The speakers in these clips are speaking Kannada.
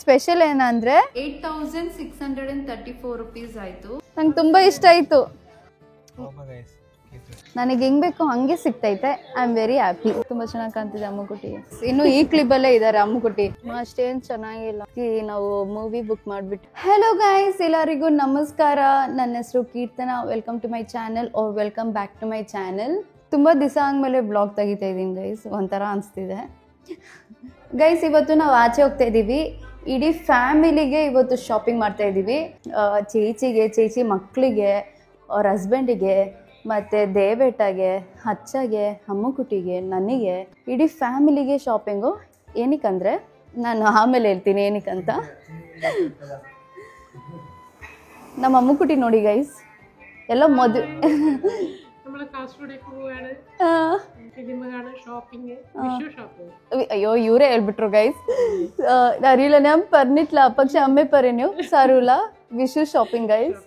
ಸ್ಪೆಷಲ್ ಏನಂದ್ರೆ 8634 rupees ಆಯ್ತು. ನಂಗೆ ತುಂಬಾ ಇಷ್ಟ ಆಯ್ತು. ನನಗೆ ಹೆಂಗ್ ಬೇಕು ಹಂಗೆ ಸಿಗ್ತೈತೆ. I am very happy. ತುಂಬಾ ಚೆನ್ನಾಗಿ ಕಾಣ್ತಿದೆ ಅಮ್ಮುಕುಟಿ. ಇನ್ನು ಈ ಕ್ಲಿಪ್ ಅಲ್ಲೇ ಇದಾರೆ ಅಮ್ಮುಕುಟಿ. ಅಷ್ಟೇನ್ ಚೆನ್ನಾಗಿಲ್ಲ. ನಾವು ಮೂವಿ ಬುಕ್ ಮಾಡ್ಬಿಟ್ಟು. ಹೆಲೋ ಗೈಸ್, ಎಲ್ಲರಿಗೂ ನಮಸ್ಕಾರ. ನನ್ನ ಹೆಸರು Keerthana. Welcome to my channel or welcome back to my channel. ತುಂಬಾ ದಿವಸ ಆದ್ಮೇಲೆ ಬ್ಲಾಗ್ ತೆಗಿತಾ ಇದೀನಿ ಗೈಸ್, ಒಂಥರ ಅನಿಸ್ತಿದೆ ಗೈಸ್. ಇವತ್ತು ನಾವು ಆಚೆ ಹೋಗ್ತಾ ಇದೀವಿ. ಇಡೀ ಫ್ಯಾಮಿಲಿಗೆ ಇವತ್ತು ಶಾಪಿಂಗ್ ಮಾಡ್ತಾ ಇದ್ದೀವಿ. ಚೇಚಿ ಮಕ್ಕಳಿಗೆ, ಅವ್ರ ಹಸ್ಬೆಂಡಿಗೆ, ಮತ್ತು ದೇವೇಟಗೆ, ಹಚ್ಚಗೆ, ಅಮ್ಮುಕುಟಿಗೆ, ನನಗೆ, ಇಡೀ ಫ್ಯಾಮಿಲಿಗೆ ಶಾಪಿಂಗು. ಏನಕ್ಕಂದರೆ ನಾನು ಆಮೇಲೆ ಹೇಳ್ತೀನಿ ಏನಕ್ಕಂತ. ನಮ್ಮ ಅಮ್ಮುಕುಟಿ ನೋಡಿ ಗೈಸ್, ಎಲ್ಲ ಮದುವೆ അയ്യോ ഇവരെ ಹೇಳ್ಬಿಟ್ರು ಗೈಸ್. അറിയില്ല, ഞാൻ പറഞ്ഞിട്ടില്ല, പക്ഷെ അമ്മ പറഞ്ഞു സാരമില്ല. Vishu shopping guys.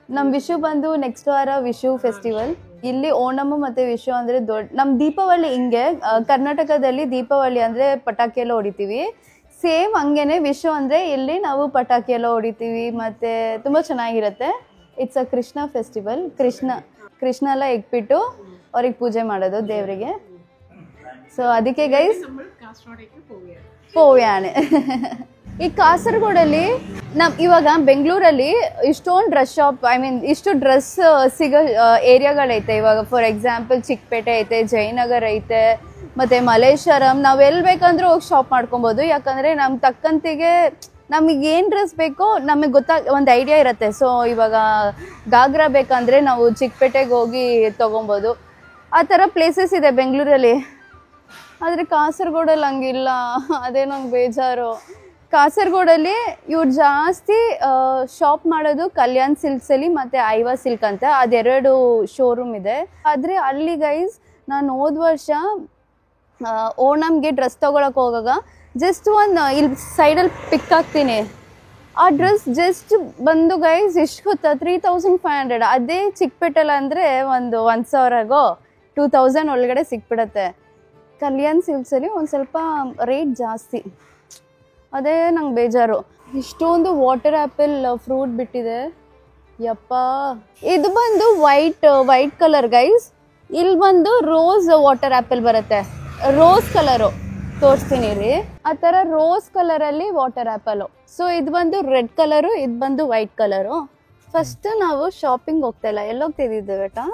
ನಮ್ಮ ವಿಶು ಬಂದು ನೆಕ್ಸ್ಟ್ ವಾರ ವಿಶು ಫೆಸ್ಟಿವಲ್. ಇಲ್ಲಿ ಓಣಮ್ ಮತ್ತೆ ವಿಶು ಅಂದ್ರೆ ದೊಡ್ಡ ನಮ್ಮ ದೀಪಾವಳಿ. ಹಿಂಗೆ ಕರ್ನಾಟಕದಲ್ಲಿ ದೀಪಾವಳಿ ಅಂದ್ರೆ ಪಟಾಕಿ ಎಲ್ಲ ಹೊಡಿತೀವಿ. ಸೇಮ್ ಹಂಗೇನೆ ವಿಶು ಅಂದ್ರೆ ಇಲ್ಲಿ ನಾವು ಪಟಾಕಿ ಎಲ್ಲ ಹೊಡಿತೀವಿ. ಮತ್ತೆ ತುಂಬಾ ಚೆನ್ನಾಗಿರುತ್ತೆ. It's a Krishna festival. Krishna ಎಲ್ಲ ಇಟ್ಬಿಟ್ಟು ಅವ್ರಿಗೆ ಪೂಜೆ ಮಾಡೋದು ದೇವರಿಗೆ. ಸೊ ಅದಕ್ಕೆ ಗೈಸ್ ಪೋವ್ಯಾನೆ. ಈ ಕಾಸರಗೋಡಲ್ಲಿ ಇವಾಗ ಬೆಂಗಳೂರಲ್ಲಿ ಇಷ್ಟೊಂದು ಡ್ರೆಸ್ ಶಾಪ್, ಐ ಮೀನ್ ಇಷ್ಟು ಡ್ರೆಸ್ ಸಿಗೋ ಏರಿಯಾಗಳೈತೆ. ಇವಾಗ ಫಾರ್ ಎಕ್ಸಾಂಪಲ್ ಚಿಕ್ಕಪೇಟೆ ಐತೆ, ಜಯನಗರ್ ಐತೆ, ಮತ್ತೆ ಮಲ್ಲೇಶ್ವರಂ. ನಾವು ಎಲ್ಲಿ ಬೇಕಂದ್ರೂ ಹೋಗಿ ಶಾಪ್ ಮಾಡ್ಕೊಬೋದು. ಯಾಕಂದರೆ ನಮ್ಗೆ ತಕ್ಕಂತಿಗೆ ನಮಗೆ ಏನು ಡ್ರೆಸ್ ಬೇಕೋ ನಮಗೆ ಒಂದು ಐಡಿಯಾ ಇರುತ್ತೆ. ಸೊ ಇವಾಗ ಗಾಗ್ರಾ ಬೇಕಂದರೆ ನಾವು ಚಿಕ್ಕಪೇಟೆಗೆ ಹೋಗಿ ತೊಗೊಬೋದು. ಆ ಥರ ಪ್ಲೇಸಸ್ ಇದೆ ಬೆಂಗಳೂರಲ್ಲಿ. ಆದರೆ ಕಾಸರಗೋಡಲ್ಲಿ ಹಂಗಿಲ್ಲ. ಅದೇ ನಂಗೆ ಬೇಜಾರು. ಕಾಸರಗೋಡಲ್ಲಿ ಇವ್ರು ಜಾಸ್ತಿ ಶಾಪ್ ಮಾಡೋದು ಕಲ್ಯಾಣ್ ಸಿಲ್ಕ್ಸಲ್ಲಿ ಮತ್ತು ಐವಾ ಸಿಲ್ಕ್ ಅಂತ, ಅದೆರಡು ಶೋರೂಮ್ ಇದೆ. ಆದರೆ ಅಲ್ಲಿ ಗೈಸ್ ನಾನು ಹೋದ ವರ್ಷ ಓಣಮ್ಗೆ ಡ್ರೆಸ್ ತೊಗೊಳಕ್ಕೆ ಹೋಗಾಗ ಜಸ್ಟ್ ಒಂದು ಇಲ್ಲಿ ಸೈಡಲ್ಲಿ ಪಿಕ್ ಹಾಕ್ತೀನಿ. ಆ ಡ್ರೆಸ್ ಜಸ್ಟ್ ಬಂದು ಗೈಸ್ ಎಷ್ಟು ಗೊತ್ತಾ, 3500. ಅದೇ ಚಿಕ್ಕಪೇಟೆಲ್ಲ ಅಂದರೆ ಒಂದು 1000ಗೋ 2000 ಒಳಗಡೆ ಸಿಕ್ಬಿಡತ್ತೆ. ಕಲ್ಯಾಣ್ ಸಿಲ್ಕ್ಸಲ್ಲಿ ಒಂದು ಸ್ವಲ್ಪ ರೇಟ್ ಜಾಸ್ತಿ. ಅದೇ ನಂಗೆ ಬೇಜಾರು. ಇಷ್ಟೊಂದು ವಾಟರ್ ಆ್ಯಪಲ್ ಫ್ರೂಟ್ ಬಿಟ್ಟಿದೆ ಯಪ್ಪ. ಇದು ಬಂದು ವೈಟ್ ಕಲರ್ ಗೈಸ್. ಇಲ್ಲಿ ಬಂದು ರೋಸ್ ವಾಟರ್ ಆ್ಯಪಲ್ ಬರುತ್ತೆ. ರೋಸ್ ಕಲರು ತೋರಿಸ್ತೀನಿ ರೀ. ಆ ಥರ ರೋಸ್ ಕಲರಲ್ಲಿ ವಾಟರ್ ಆ್ಯಪಲು. ಸೊ ಇದು ಬಂದು ರೆಡ್ ಕಲರು, ಇದು ಬಂದು ವೈಟ್ ಕಲರು. ಫಸ್ಟ್ ನಾವು ಶಾಪಿಂಗ್ ಹೋಗ್ತಾ ಇಲ್ಲ. ಎಲ್ಲಿ ಹೋಗ್ತಿದ್ದಿದ್ದು ಬೇಟಾ?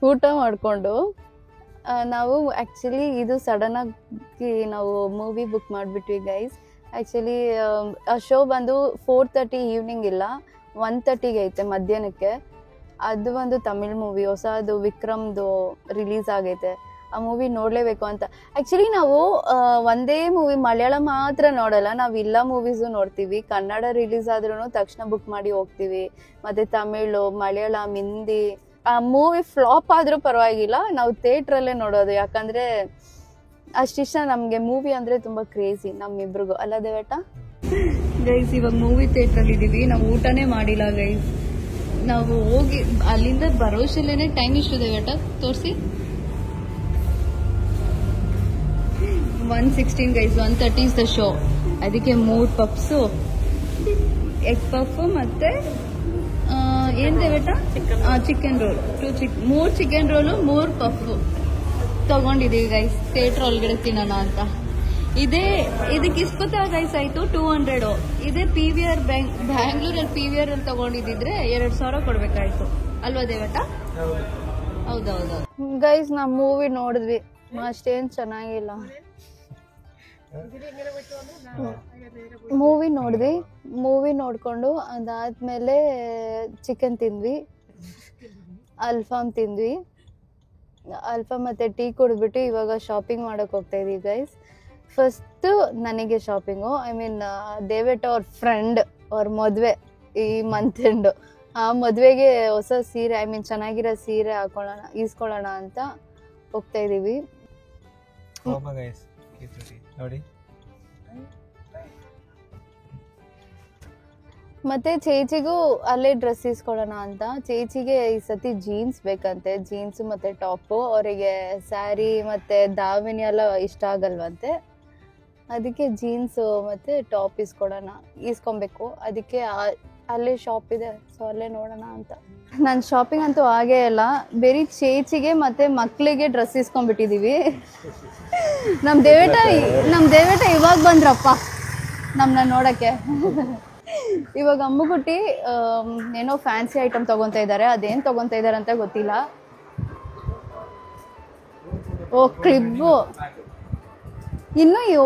ಊಟ ಮಾಡಿಕೊಂಡು ನಾವು ಆ್ಯಕ್ಚುಲಿ ಇದು ಸಡನ್ನಾಗಿ ನಾವು ಮೂವಿ ಬುಕ್ ಮಾಡಿಬಿಟ್ವಿ ಗೈಸ್. ಆ್ಯಕ್ಚುಲಿ ಆ ಶೋ ಬಂದು 4:30 ಈವ್ನಿಂಗ್ ಇಲ್ಲ, 1:30ಗೆ ಐತೆ ಮಧ್ಯಾಹ್ನಕ್ಕೆ. ಅದು ಒಂದು ತಮಿಳ್ ಮೂವಿ, ಹೊಸದು ವಿಕ್ರಮ್ದು ರಿಲೀಸ್ ಆಗೈತೆ. ಆ ಮೂವಿ ನೋಡಲೇಬೇಕು ಅಂತ. ಆ್ಯಕ್ಚುಲಿ ನಾವು ಒಂದೇ ಮೂವಿ ಮಲಯಾಳ ಮಾತ್ರ ನೋಡಲ್ಲ, ನಾವು ಎಲ್ಲ ಮೂವೀಸು ನೋಡ್ತೀವಿ. ಕನ್ನಡ ರಿಲೀಸ್ ಆದ್ರೂ ತಕ್ಷಣ ಬುಕ್ ಮಾಡಿ ಹೋಗ್ತೀವಿ. ಮತ್ತು ತಮಿಳು, ಮಲಯಾಳಂ, ಹಿಂದಿ. ಆ ಮೂವಿ ಫ್ಲಾಪ್ ಆದರೂ ಪರವಾಗಿಲ್ಲ, ನಾವು ಥಿಯೇಟ್ರಲ್ಲೇ ನೋಡೋದು. ಯಾಕಂದರೆ ಅಷ್ಟಿಷ್ಟ ನಮಗೆ ಮೂವಿ ಅಂದರೆ ತುಂಬ ಕ್ರೇಜಿ ನಮ್ಮಿಬ್ರಿಗೂ. ಅಲ್ಲ ದೇವೇಟ? ಗೈಸ್ ಇವಾಗ ಮೂವಿ ಥಿಯೇಟ್ರಲ್ಲಿ ಇದ್ದೀವಿ. ನಾವು ಊಟನೇ ಮಾಡಿಲ್ಲ ಗೈಸ್. ನಾವು ಹೋಗಿ ಅಲ್ಲಿಂದ ಬರೋಷಲ್ಲೇ ಟೈಮ್ ಎಷ್ಟು ದೇವೇಟ ತೋರಿಸಿ? 1:16 ಗೈಸ್. 1:30 is the show. ಅದಕ್ಕೆ 3 ಪಪ್ಸು, ಎಗ್ ಪಫ್ ಮತ್ತು ಏನು ದೇವೇಟ? Chicken roll. 3 chicken roll, 3 puff ತೊಗೊಂಡಿದ್ದೀವಿ ಗೈಸ್ ಥಿಯೇಟ್ರ್ ಒಳಗಡೆ ತಿನ್ನೋಣ ಅಂತ. ಇದಕ್ಕೆ ಇಸ್ಪತ್ತ ಗೈಸ್ ಆಯಿತು 200. ಇದೇ PVR ಬ್ಯಾಂಗ್ಳೂರಲ್ಲಿ PVR ಅಲ್ಲಿ ತೊಗೊಂಡಿದ್ದಿದ್ರೆ 2000 ಕೊಡಬೇಕಾಯ್ತು ಅಲ್ವಾ ದೇವೇಟ? ಹೌದೌದು ಗೈಸ್. ನಾವು ಮೂವಿ ನೋಡಿದ್ವಿ, ಅಷ್ಟೇನು ಚೆನ್ನಾಗಿಲ್ಲ. ಮೂವಿ ನೋಡಿಕೊಂಡು ಅದಾದಮೇಲೆ ಚಿಕನ್ ತಿಂದ್ವಿ, ಅಲ್ಫಾಮ್ ತಿಂದ್ವಿ. ಅಲ್ಫಾಮ್ ಮತ್ತು ಟೀ ಕುಡಿದ್ಬಿಟ್ಟು ಇವಾಗ ಶಾಪಿಂಗ್ ಮಾಡೋಕ್ಕೆ ಹೋಗ್ತಾ ಇದೀವಿ ಗೈಸ್. ಫಸ್ಟು ನನಗೆ ಶಾಪಿಂಗು, ಐ ಮೀನ್ ದೇವೇಟ ಅವ್ರ ಫ್ರೆಂಡ್ ಅವ್ರ ಮದುವೆ ಈ ಮಂತ್ ಎಂಡು. ಆ ಮದುವೆಗೆ ಹೊಸ ಸೀರೆ, ಐ ಮೀನ್ ಚೆನ್ನಾಗಿರೋ ಸೀರೆ ಈಸ್ಕೊಳ್ಳೋಣ ಅಂತ ಹೋಗ್ತಾ ಇದ್ದೀವಿ. ನೋಡಿ ಮತ್ತೆ ಚೇಚಿಗೂ ಅಲ್ಲೇ ಡ್ರೆಸ್ ಇಸ್ಕೊಳ್ಳೋಣ ಅಂತ. ಚೇಚಿಗೆ ಈ ಸತಿ ಜೀನ್ಸ್ ಬೇಕಂತೆ, ಜೀನ್ಸ್ ಮತ್ತೆ ಟಾಪು. ಅವರಿಗೆ ಸ್ಯಾರಿ ಮತ್ತೆ ದಾವಣಿ ಎಲ್ಲ ಇಷ್ಟ ಆಗಲ್ವಂತೆ, ಅದಕ್ಕೆ ಜೀನ್ಸು ಮತ್ತೆ ಟಾಪ್ ಇಸ್ಕೊಬೇಕು. ಅದಕ್ಕೆ ಅಲ್ಲೇ ಶಾಪ್ ಇದೆ, ಸೊ ಅಲ್ಲೇ ನೋಡೋಣ ಅಂತ. ನಾನು ಶಾಪಿಂಗ್ ಅಂತೂ ಆಗೇ ಇಲ್ಲ, ಬೇರೆ ಚೇಚಿಗೆ ಮತ್ತೆ ಮಕ್ಕಳಿಗೆ ಡ್ರೆಸ್ ಇಸ್ಕೊಂಡ್ಬಿಟ್ಟಿದ್ದೀವಿ. ನಮ್ಮ ದೇವೇಟ ಇವಾಗ ಬಂದ್ರಪ್ಪ ನಮ್ಮನ್ನ ನೋಡೋಕ್ಕೆ. ಇವಾಗ ಅಮ್ಮುಗುಟ್ಟಿ ಏನೋ ಫ್ಯಾನ್ಸಿ ಐಟಮ್ ತೊಗೊತಾ ಇದ್ದಾರೆ, ಅದೇನು ತೊಗೊತಾ ಇದ್ದಾರೆ ಅಂತ ಗೊತ್ತಿಲ್ಲ. ಓ ಕ್ಲಿಪ್ಪು, ಇನ್ನು ಈ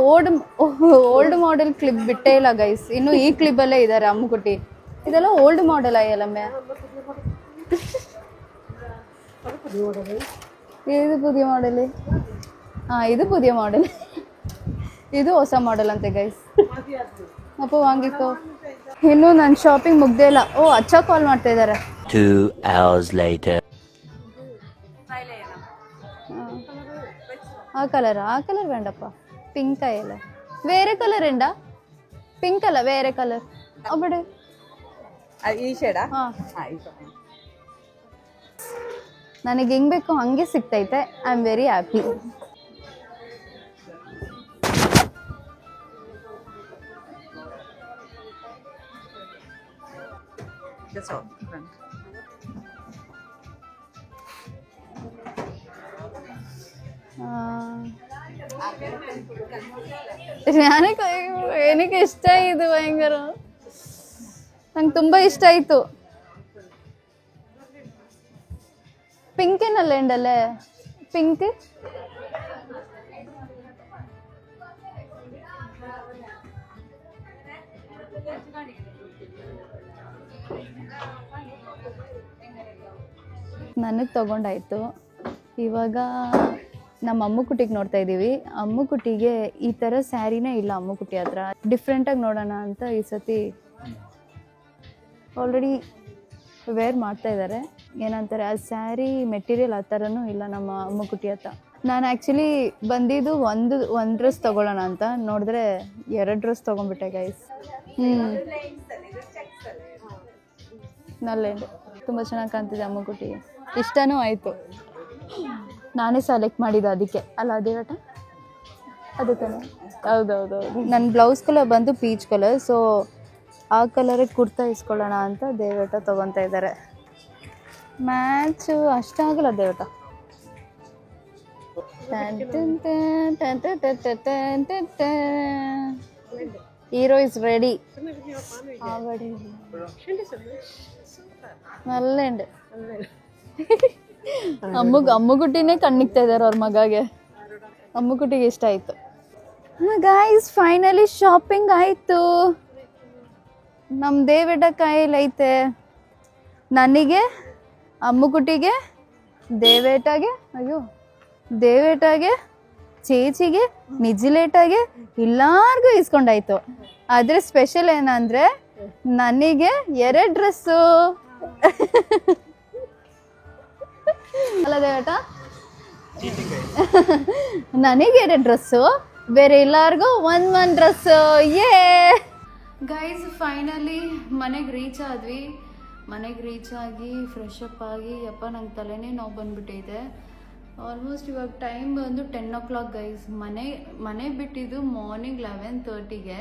ಓಲ್ಡ್ ಮಾಡೆಲ್ ಕ್ಲಿಪ್ ಬಿಟ್ಟೇ ಇಲ್ಲ ಗೈಸ್, ಇನ್ನು ಈ ಕ್ಲಿಪ್ಪಲ್ಲೇ ಇದ್ದಾರೆ ಅಮ್ಮುಗುಟ್ಟಿ. ಇದೆಲ್ಲ ಓಲ್ಡ್ ಮಾಡೆಲ್ ಅಯ್ಯಲ್ಲಮ್ಮೆ, ಇದು ಪುದಿಯ ಮಾಡೆಲ್. ಹಾಂ ಇದು ಪುದಿಯ ಮಾಡೆಲ್, ಇದು ಹೊಸ ಮಾಡೆಲ್ ಅಂತೆ ಗೈಸ್. ಅಪ್ಪ ವಾಂಗಿಕೋ. ಇನ್ನು ನನ್ನ ಶಾಪಿಂಗ್ ಮುಗ್ದೇ ಇಲ್ಲ. ಓ ಅಚ್ಚ ಕಾಲ್ ಮಾಡ್ತಾ ಇದ್ದಾರೆ. 2 hours later. ಆ ಕಲರ್ ಬೇಡಪ್ಪ, ಪಿಂಕ್ ಇಲ್ಲ, ಬೇರೆ ಕಲರ್ ಎಂಡ, ಪಿಂಕ್ ಅಲ್ಲ ಬೇರೆ ಕಲರ್ ಬಿಡು. ಈ ಶೇಡಾ? ನನಗೆ ಹೆಂಗ್ ಬೇಕು ಹಂಗೆ ಸಿಗ್ತೈತೆ. I am very happy. ಏನಕ್ಕೆ ಇಷ್ಟ ಇದು ಭಯಂಕರ, ನಂಗೆ ತುಂಬಾ ಇಷ್ಟ ಆಯ್ತು. ಪಿಂಕ್ ಏನಲ್ಲ ಎಂಡಲ್ಲೇ ಪಿಂಕ್. ನನಗೆ ತಗೊಂಡಾಯ್ತು. ಇವಾಗ ನಮ್ಮ ಅಮ್ಮುಕುಟ್ಟಿಗೆ ನೋಡ್ತಾ ಇದ್ದೀವಿ. ಅಮ್ಮುಕುಟ್ಟಿಗೆ ಈ ಥರ ಸ್ಯಾರಿನೇ ಇಲ್ಲ ಅಮ್ಮುಕುಟ್ಟಿ ಹತ್ರ, ಡಿಫ್ರೆಂಟಾಗಿ ನೋಡೋಣ ಅಂತ ಈ ಸತಿ ಆಲ್ರೆಡಿ ವೇರ್ ಮಾಡ್ತಾ ಇದ್ದಾರೆ. ಏನಂತಾರೆ ಆ ಸ್ಯಾರಿ ಮೆಟೀರಿಯಲ್ ಆ ಥರನೂ ಇಲ್ಲ ನಮ್ಮ ಅಮ್ಮುಕುಟ್ಟಿ ಹತ್ರ. ನಾನು ಆ್ಯಕ್ಚುಲಿ ಬಂದಿದ್ದು ಒಂದು ಡ್ರೆಸ್ ತೊಗೊಳ್ಳೋಣ ಅಂತ, ನೋಡಿದ್ರೆ 2 ಡ್ರೆಸ್ ತೊಗೊಂಡ್ಬಿಟ್ಟೆ ಗೈಸ್. ನಲ್ಲೆಂಡು ತುಂಬ ಚೆನ್ನಾಗಿ ಕಾಣ್ತಿದೆ ಅಮ್ಮುಕುಟ್ಟಿ, ಇಷ್ಟನೂ ಆಯಿತು. ನಾನೇ ಸೆಲೆಕ್ಟ್ ಮಾಡಿದ್ದು ಅದಕ್ಕೆ ಅಲ್ಲ ದೇವಟ, ಅದು ತಾನೆ? ಹೌದೌದೌದು. ನನ್ನ ಬ್ಲೌಸ್ ಕಲರ್ ಬಂದು ಪೀಚ್ ಕಲರ್, ಸೊ ಆ ಕಲರಿಗೆ ಕುರ್ತಾ ಇಸ್ಕೊಳ್ಳೋಣ ಅಂತ ದೇವಟ ತೊಗೊತಾ ಇದ್ದಾರೆ. ಮ್ಯಾಚು ಅಷ್ಟಾಗಲ್ಲ ದೇವಟ. Hero is ready. ನಲ್ಲೆಂಡು ಅಮ್ಮುಗುಟ್ಟಿನೇ ಕಣ್ಣಿಗ್ತಾ ಇದ್ದಾರೆ ಅವ್ರ ಮಗಾಗೆ. ಅಮ್ಮುಗುಟ್ಟಿಗೆ ಇಷ್ಟ ಆಯ್ತು. ಗೈಸ್ ಫೈನಲಿ ಶಾಪಿಂಗ್ ಆಯ್ತು. ನಮ್ಮ ದೇವೇಟ ಕಾಯಿಲೈತೆ, ನನಗೆ, ಅಮ್ಮುಗುಟ್ಟಿಗೆ, ದೇವೇಟಾಗೆ, ಚೇಚಿಗೆ, ಮಿಜಿಲೇಟಾಗೆ ಎಲ್ಲಾರ್ಗೂ ಇಸ್ಕೊಂಡಾಯ್ತು. ಆದರೆ ಸ್ಪೆಷಲ್ ಏನಂದ್ರೆ ನನಗೆ 2 ಡ್ರೆಸ್ಸು. ಅಲ್ಲ ದೇವೇಟ, ನನಗೆ 2 ಡ್ರೆಸ್ಸು, ಬೇರೆ ಎಲ್ಲಾರ್ಗೂ ಒಂದ್ ಡ್ರೆಸ್ಸು. ಯೇ ಗೈಸ್ ಫೈನಲಿ ಮನೆಗೆ ರೀಚ್ ಆದ್ವಿ. ಮನೆಗೆ ರೀಚ್ ಆಗಿ ಫ್ರೆಶ್ ಅಪ್ ಆಗಿ ಯಪ್ಪ ನಂಗೆ ತಲೆನೇ ನೋವು ಬಂದ್ಬಿಟ್ಟಿದೆ. ಆಲ್ಮೋಸ್ಟ್ ಇವಾಗ ಟೈಮ್ ಬಂದು 10 o'clock ಗೈಸ್. ಮನೆ ಬಿಟ್ಟಿದ್ದು ಮಾರ್ನಿಂಗ್ 11:30ಗೆ,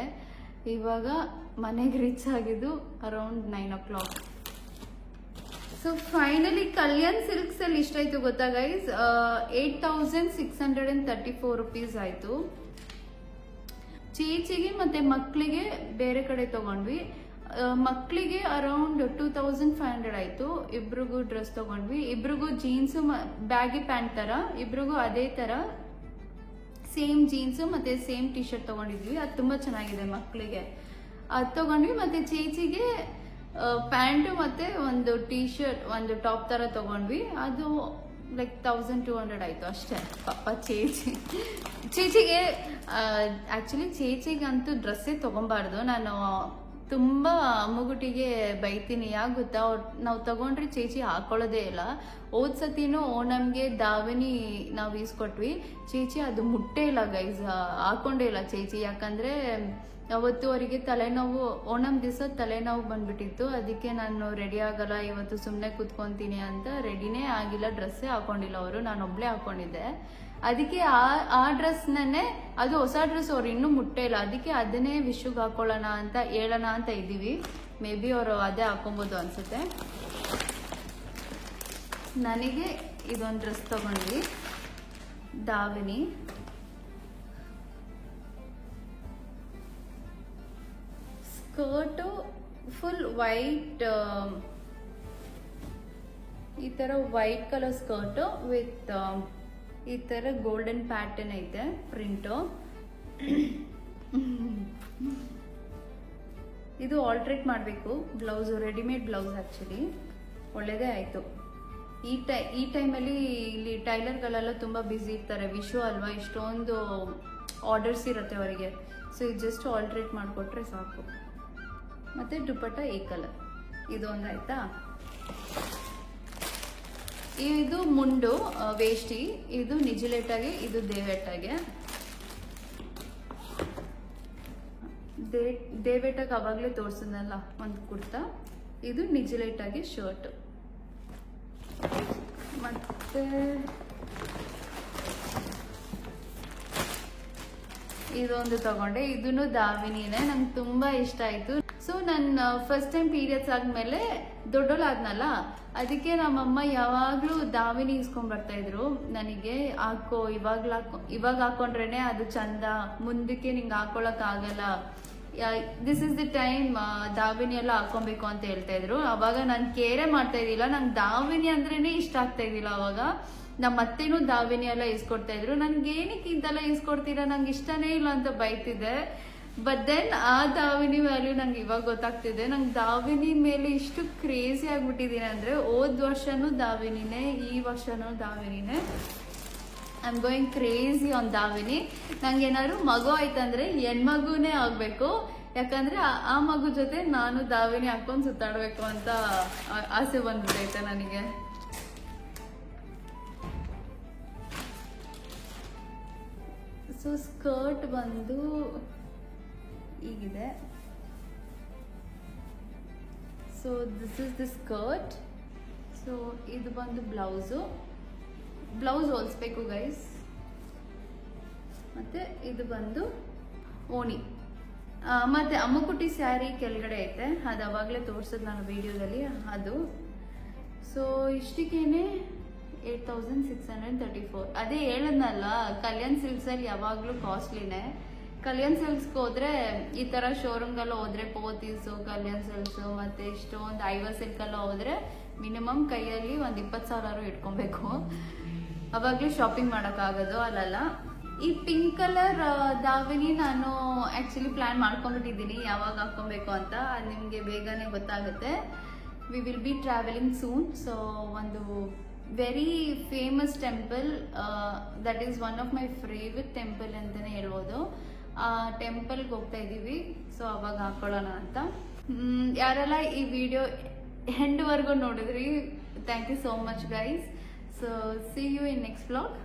ಇವಾಗ ಮನೆಗೆ ರೀಚ್ ಆಗಿದ್ದು around 9 o'clock. So finally Kalyan ಸಿಲ್ಕ್ಸಲ್ಲಿ ಇಷ್ಟಾಯಿತು ಗೊತ್ತಾ ಗೈಸ್, 8,634 rupees ಆಯಿತು. ಚೇಚಿಗೆ ಮತ್ತು ಮಕ್ಕಳಿಗೆ ಬೇರೆ ಕಡೆ ತೊಗೊಂಡ್ವಿ. ಮಕ್ಕಳಿಗೆ ಅರೌಂಡ್ 2,500 ಆಯಿತು. ಇಬ್ರಿಗೂ ಡ್ರೆಸ್ ತೊಗೊಂಡ್ವಿ. ಇಬ್ರಿಗೂ ಜೀನ್ಸು ಬ್ಯಾಗಿ ಪ್ಯಾಂಟ್ ಥರ, ಇಬ್ರಿಗೂ ಅದೇ ಥರ ಸೇಮ್ ಜೀನ್ಸು ಮತ್ತು ಸೇಮ್ ಟಿ ಶರ್ಟ್ ತೊಗೊಂಡಿದ್ವಿ. ಅದು ತುಂಬ ಚೆನ್ನಾಗಿದೆ ಮಕ್ಕಳಿಗೆ, ಅದು ತೊಗೊಂಡ್ವಿ. ಮತ್ತು ಚೇಚಿಗೆ ಪ್ಯಾಂಟು ಮತ್ತು ಒಂದು ಟಿ ಶರ್ಟ್, ಒಂದು ಟಾಪ್ ಥರ ತೊಗೊಂಡ್ವಿ. ಅದು ಲೈಕ್ 1,200 ಆಯಿತು ಅಷ್ಟೇ. ಪಾಪ ಚೇಚಿಗೆ ಆ್ಯಕ್ಚುಲಿ ಚೇಚಿಗಂತೂ ಡ್ರೆಸ್ಸೇ ತೊಗೊಬಾರ್ದು. ನಾನು ತುಂಬ ಅಮ್ಮುಗುಟ್ಟಿಗೆ ಬೈತೀನಿ. ಯಾಕೆ ಗೊತ್ತಾ, ನಾವು ತೊಗೊಂಡ್ರೆ ಚೇಚಿ ಹಾಕೊಳ್ಳೋದೇ ಇಲ್ಲ. ಹೋದ ಸತಿನೂ ಓಣಮ್ಗೆ ದಾವಣಿ ನಾವು ಈಸ್ಕೊಟ್ವಿ, ಚೇಚಿ ಅದು ಮುಟ್ಟೇ ಇಲ್ಲ ಗೈಸ್, ಹಾಕೊಂಡೇ ಇಲ್ಲ ಚೇಚಿ. ಯಾಕಂದರೆ ಅವತ್ತು ಅವರಿಗೆ ತಲೆನೋವು, ಓಣಂ ದಿವಸ ತಲೆನೋವು ಬಂದ್ಬಿಟ್ಟಿತ್ತು. ಅದಕ್ಕೆ ನಾನು ರೆಡಿ ಆಗಲ್ಲ ಇವತ್ತು, ಸುಮ್ಮನೆ ಕೂತ್ಕೊಂತೀನಿ ಅಂತ ರೆಡಿನೇ ಆಗಿಲ್ಲ, ಡ್ರೆಸ್ಸೇ ಹಾಕೊಂಡಿಲ್ಲ ಅವರು, ನಾನು ಒಬ್ಳೆ ಹಾಕೊಂಡಿದ್ದೆ. ಅದಕ್ಕೆ ಆ ಡ್ರೆಸ್ನೇ, ಅದು ಹೊಸ ಡ್ರೆಸ್ ಅವ್ರು ಇನ್ನೂ ಮುಟ್ಟೇ ಇಲ್ಲ, ಅದಕ್ಕೆ ಅದನ್ನೇ ವಿಶುಗೆ ಹಾಕೊಳ್ಳೋಣ ಅಂತ ಹೇಳೋಣ ಅಂತ ಇದ್ದೀವಿ. ಮೇ ಬಿ ಅವರು ಅದೇ ಹಾಕೊಬೋದು ಅನ್ಸುತ್ತೆ. ನನಗೆ ಇದೊಂದು ಡ್ರೆಸ್ ತಗೊಂಡ್ವಿ, ದಾವಿನಿ. ಸ್ಕರ್ಟು ಫುಲ್ ವೈಟ್, ಈ ತರ ವೈಟ್ ಕಲರ್ ಸ್ಕರ್ಟು ವಿತ್ ಈ ತರ ಗೋಲ್ಡನ್ ಪ್ಯಾಟರ್ನ್ ಐತೆ ಪ್ರಿಂಟು. ಇದು ಆಲ್ಟ್ರೇಟ್ ಮಾಡಬೇಕು ಬ್ಲೌಸ್, ರೆಡಿಮೇಡ್ ಬ್ಲೌಸ್ ಆಕ್ಚುಲಿ. ಒಳ್ಳೇದೇ ಆಯ್ತು. ಈ ಟೈಮಲ್ಲಿ ಇಲ್ಲಿ ಟೈಲರ್ಗಳೆಲ್ಲ ತುಂಬಾ ಬ್ಯುಸಿ ಇರ್ತಾರೆ, ವಿಶು ಅಲ್ವಾ, ಇಷ್ಟೊಂದು ಆರ್ಡರ್ಸ್ ಇರುತ್ತೆ ಅವರಿಗೆ. ಸೊ ಇದು ಜಸ್ಟ್ ಆಲ್ಟ್ರೇಟ್ ಮಾಡಿಕೊಟ್ರೆ ಸಾಕು. ಮತ್ತೆ ದುಪಟ್ಟ ಈ ಕಲರ್, ಇದು ಒಂದಾಯ್ತಾ. ಇದು ಮುಂಡು ವೇಷ್ಟಿ, ಇದು ನಿಜಿಲೇಟಾಗೆ, ಇದು ದೇವೇಟಾಗೆ. ದೇವೇಟಾಗೆ ಅವಾಗಲೇ ತೋರಿಸಿದ್ನಲ್ಲ ಒಂದು ಕುರ್ತಾ, ಇದು ನಿಜಿಲೇಟಾಗೆ ಶರ್ಟ್. ಮತ್ತೆ ಇದೊಂದು ತಗೊಂಡೆ, ಇದನ್ನು ದಾವಿನಿನೇ, ನಂಗೆ ತುಂಬಾ ಇಷ್ಟ ಆಯ್ತು. ಸೊ ನನ್ನ ಫಸ್ಟ್ ಟೈಮ್ ಪೀರಿಯಡ್ಸ್ ಆದ್ಮೇಲೆ ದೊಡ್ಡೋಳಾದ್ನಲ್ಲ, ಅದಕ್ಕೆ ನಮ್ಮಮ್ಮ ಯಾವಾಗ್ಲೂ ದಾವಿನಿ ಇಸ್ಕೊಂಡ್ ಬರ್ತಾ ಇದ್ರು ನನಗೆ. ಹಾಕೋ, ಇವಾಗ ಹಾಕೊಂಡ್ರೇನೆ ಅದು ಚಂದ, ಮುಂದಕ್ಕೆ ನಿಂಗೆ ಹಾಕೊಳಕ್ ಆಗಲ್ಲ, ದಿಸ್ ಇಸ್ ದಿ ಟೈಮ್ ದಾವಿನಿ ಎಲ್ಲ ಹಾಕೊಬೇಕು ಅಂತ ಹೇಳ್ತಾ ಇದ್ರು. ಅವಾಗ ನಾನು ಕೇರೆ ಮಾಡ್ತಾ ಇದ್ದಿಲ್ಲ, ನಂಗೆ ದಾವಿನಿ ಅಂದ್ರೇನೆ ಇಷ್ಟ ಆಗ್ತಾ ಇದ್ದಿಲ್ಲ. ಅವಾಗ ನಮ್ಮ ಅತ್ತೆನೂ ದಾವಿನಿ ಎಲ್ಲ ಇಸ್ಕೊಡ್ತಾ ಇದ್ರು. ನನ್ಗೆ ಏನಕ್ಕೆ ಇಂತೆಲ್ಲ ಇಸ್ಕೊಡ್ತೀರಾ, ನಂಗೆ ಇಷ್ಟನೇ ಇಲ್ಲ ಅಂತ ಬೈತಿದ್ದೆ. ಬಟ್ ದೆನ್ ಆ ದಾವಿನಿ ವ್ಯಾಲ್ಯೂ ನಂಗೆ ಇವಾಗ ಗೊತ್ತಾಗ್ತಿದೆ. ನಂಗೆ ದಾವಿನಿ ಮೇಲೆ ಇಷ್ಟು ಕ್ರೇಜಿ ಆಗ್ಬಿಟ್ಟಿದ್ದೀನಿ ಅಂದ್ರೆ, ಹೋದ್ ವರ್ಷನೂ ದಾವಿನಿನೇ, ಈ ವರ್ಷನೂ ದಾವಿನಿನೇ. I am going crazy on davani. ನಂಗೆ ಏನಾದ್ರು ಮಗು ಆಯ್ತಂದ್ರೆ ಹೆಣ್ಮಗುನೇ ಆಗ್ಬೇಕು, ಯಾಕಂದ್ರೆ ಆ ಮಗು ಜೊತೆ ನಾನು ದಾವಿನಿ ಹಾಕೊಂಡು ಸುತ್ತಾಡ್ಬೇಕು ಅಂತ ಆಸೆ ಬಂದ್ಬಿಟ್ಟೈತೆ ನನಗೆ. ಸೊ ಸ್ಕರ್ಟ್ ಬಂದು ಹೀಗಿದೆ. So this is the skirt. So ಇದು ಬಂದು ಬ್ಲೌಸು, ಬ್ಲೌಸ್ ಹೊಲಿಸ್ಬೇಕು ಗೈಸ್. ಮತ್ತೆ ಇದು ಬಂದು ಓಣಿ. ಮತ್ತೆ ಅಮ್ಮುಕುಟಿ ಸ್ಯಾರಿ ಕೆಳಗಡೆ ಐತೆ, ಅದು ಅವಾಗಲೇ ತೋರಿಸೋದು ನಾನು ವಿಡಿಯೋದಲ್ಲಿ ಅದು. ಸೊ ಇಷ್ಟಕ್ಕೇನೆ 8634. ಅದೇ ಹೇಳದ್ನಲ್ಲ, ಕಲ್ಯಾಣ್ ಸಿಲ್ಕ್ಸ್ ಅಲ್ಲಿ ಯಾವಾಗ್ಲೂ ಕಾಸ್ಟ್ಲಿನೇ. ಕಲ್ಯಾಣ್ ಸಿಲ್ಕ್ಸ್ಗೆ ಹೋದ್ರೆ, ಈ ತರ ಶೋರೂಮ್ಗೆಲ್ಲ ಹೋದ್ರೆ, ಪೋತೀಸು, ಕಲ್ಯಾಣ್ ಸಿಲ್ಕ್ಸ್ ಮತ್ತೆ ಇಷ್ಟೊಂದು ಐವ ಸಿಲ್ಕ್ ಎಲ್ಲ ಹೋದ್ರೆ ಮಿನಿಮಮ್ ಕೈಯಲ್ಲಿ ಒಂದು 20,000 ಇಟ್ಕೊಬೇಕು, ಅವಾಗ್ಲೂ ಶಾಪಿಂಗ್ ಮಾಡೋಕ್ಕಾಗೋದು. ಅಲ್ಲಲ್ಲ, ಈ ಪಿಂಕ್ ಕಲರ್ ದಾವಿನಿ ನಾನು ಆಕ್ಚುಲಿ ಪ್ಲಾನ್ ಮಾಡ್ಕೊಂಡ್ಬಿಟ್ಟಿದ್ದೀನಿ ಯಾವಾಗ ಹಾಕೊಬೇಕು ಅಂತ. ಅದು ನಿಮಗೆ ಬೇಗನೆ ಗೊತ್ತಾಗುತ್ತೆ. We will be travelling soon. So ಒಂದು very famous temple, that is one of my favourite temple ಅಂತಾನೆ ಹೇಳ್ಬೋದು. ಆ ಟೆಂಪಲ್ಗೆ ಹೋಗ್ತಾ ಇದ್ದೀವಿ. ಸೊ ಅವಾಗ ಹಾಕೊಳ್ಳೋಣ ಅಂತ. ಯಾರೆಲ್ಲ ಈ ವಿಡಿಯೋ ಎಂಡ್ವರೆಗೂ ನೋಡಿದ್ರಿ, thank you so much guys. So see you in next vlog.